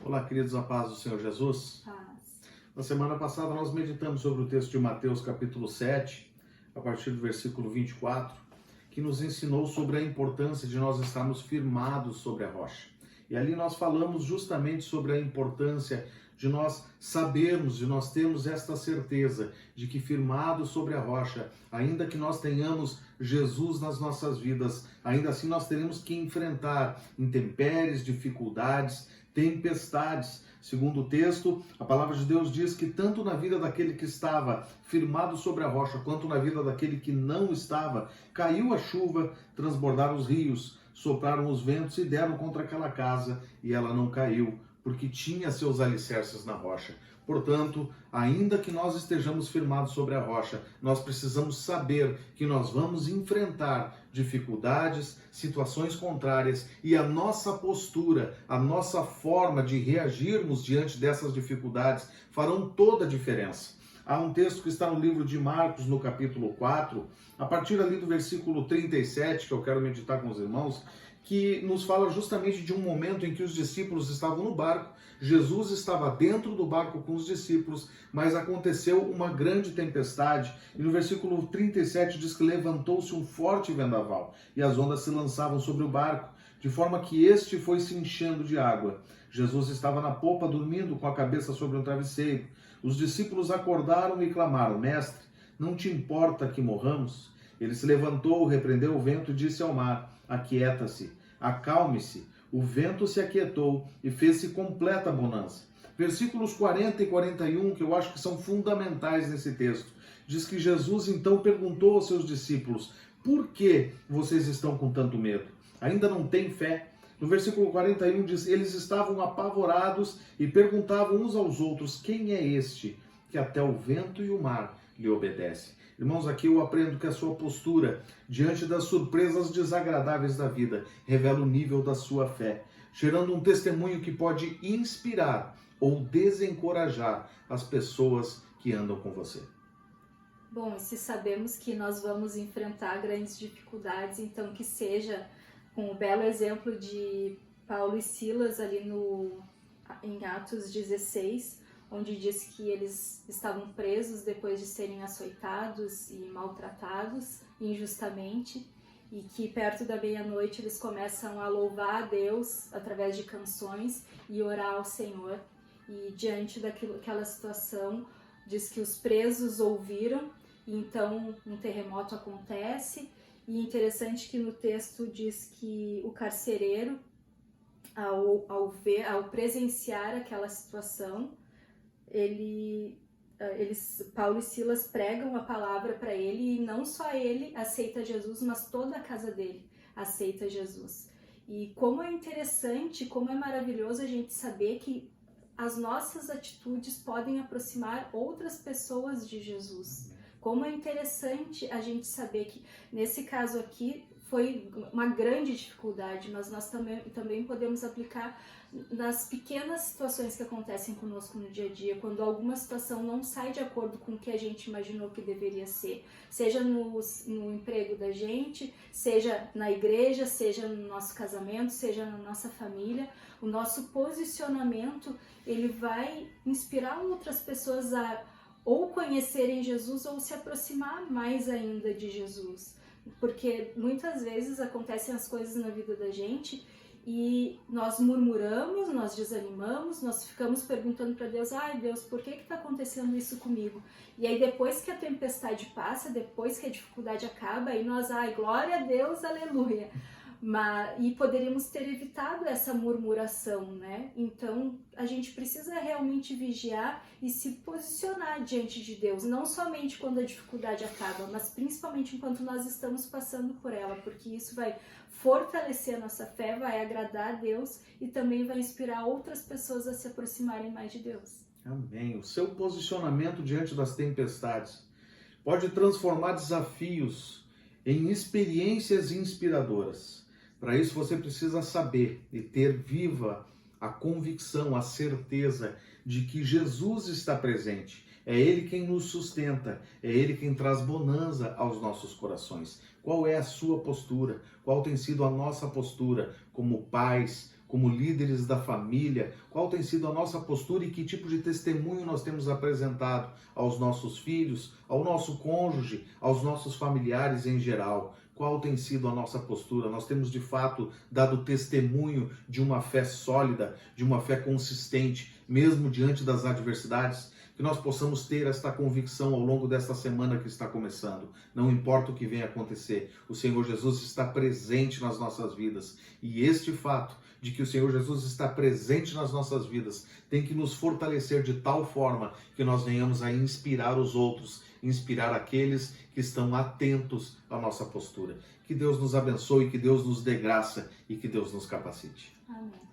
Olá, queridos, a paz do Senhor Jesus. Paz. Na semana passada nós meditamos sobre o texto de Mateus capítulo 7, a partir do versículo 24, que nos ensinou sobre a importância de nós estarmos firmados sobre a rocha. E ali nós falamos justamente sobre a importância de nós sabermos, de nós termos esta certeza de que firmados sobre a rocha, ainda que nós tenhamos Jesus nas nossas vidas, ainda assim nós teremos que enfrentar intempéries, dificuldades, tempestades. Segundo o texto, a palavra de Deus diz que tanto na vida daquele que estava firmado sobre a rocha, quanto na vida daquele que não estava, caiu a chuva, transbordaram os rios, sopraram os ventos e deram contra aquela casa, e ela não caiu, porque tinha seus alicerces na rocha. Portanto, ainda que nós estejamos firmados sobre a rocha, nós precisamos saber que nós vamos enfrentar dificuldades, situações contrárias, e a nossa postura, a nossa forma de reagirmos diante dessas dificuldades farão toda a diferença. Há um texto que está no livro de Marcos, no capítulo 4, a partir ali do versículo 37, que eu quero meditar com os irmãos, que nos fala justamente de um momento em que os discípulos estavam no barco, Jesus estava dentro do barco com os discípulos, mas aconteceu uma grande tempestade, e no versículo 37 diz que levantou-se um forte vendaval, e as ondas se lançavam sobre o barco, de forma que este foi se enchendo de água. Jesus estava na popa dormindo com a cabeça sobre um travesseiro. Os discípulos acordaram e clamaram: Mestre, não te importa que morramos? Ele se levantou, repreendeu o vento e disse ao mar: Aquieta-se, acalme-se. O vento se aquietou e fez-se completa bonança. Versículos 40 e 41, que eu acho que são fundamentais nesse texto, diz que Jesus então perguntou aos seus discípulos: por que vocês estão com tanto medo? Ainda não têm fé? No versículo 41 diz: eles estavam apavorados e perguntavam uns aos outros: quem é este que até o vento e o mar lhe obedecem? Irmãos, aqui eu aprendo que a sua postura diante das surpresas desagradáveis da vida revela o nível da sua fé, gerando um testemunho que pode inspirar ou desencorajar as pessoas que andam com você. Bom, e se sabemos que nós vamos enfrentar grandes dificuldades, então que seja com o belo exemplo de Paulo e Silas ali em Atos 16, onde diz que eles estavam presos depois de serem açoitados e maltratados injustamente, e que perto da meia-noite eles começam a louvar a Deus através de canções e orar ao Senhor. E diante daquela situação, diz que os presos ouviram, e então um terremoto acontece. E interessante que no texto diz que o carcereiro, ao presenciar aquela situação, Paulo e Silas pregam a palavra para ele, e não só ele aceita Jesus, mas toda a casa dele aceita Jesus. E como é interessante, como é maravilhoso a gente saber que as nossas atitudes podem aproximar outras pessoas de Jesus. Como é interessante a gente saber que, nesse caso aqui, foi uma grande dificuldade, mas nós também podemos aplicar nas pequenas situações que acontecem conosco no dia a dia, quando alguma situação não sai de acordo com o que a gente imaginou que deveria ser, seja no emprego da gente, seja na igreja, seja no nosso casamento, seja na nossa família. O nosso posicionamento, ele vai inspirar outras pessoas a ou conhecerem Jesus ou se aproximar mais ainda de Jesus. Porque muitas vezes acontecem as coisas na vida da gente e nós murmuramos, nós desanimamos, nós ficamos perguntando para Deus: ai Deus, por que está acontecendo isso comigo? E aí depois que a tempestade passa, depois que a dificuldade acaba, aí nós: ai, glória a Deus, aleluia. E poderíamos ter evitado essa murmuração, né? Então a gente precisa realmente vigiar e se posicionar diante de Deus, não somente quando a dificuldade acaba, mas principalmente enquanto nós estamos passando por ela, porque isso vai fortalecer a nossa fé, vai agradar a Deus e também vai inspirar outras pessoas a se aproximarem mais de Deus. Amém. O seu posicionamento diante das tempestades pode transformar desafios em experiências inspiradoras. Para isso você precisa saber e ter viva a convicção, a certeza de que Jesus está presente. É Ele quem nos sustenta, é Ele quem traz bonança aos nossos corações. Qual é a sua postura? Qual tem sido a nossa postura como pais, como líderes da família, qual tem sido a nossa postura e que tipo de testemunho nós temos apresentado aos nossos filhos, ao nosso cônjuge, aos nossos familiares em geral. Qual tem sido a nossa postura? Nós temos de fato dado testemunho de uma fé sólida, de uma fé consistente, mesmo diante das adversidades? Que nós possamos ter esta convicção ao longo desta semana que está começando. Não importa o que venha acontecer, o Senhor Jesus está presente nas nossas vidas. E este fato de que o Senhor Jesus está presente nas nossas vidas tem que nos fortalecer de tal forma que nós venhamos a inspirar os outros, inspirar aqueles que estão atentos à nossa postura. Que Deus nos abençoe, que Deus nos dê graça e que Deus nos capacite. Amém.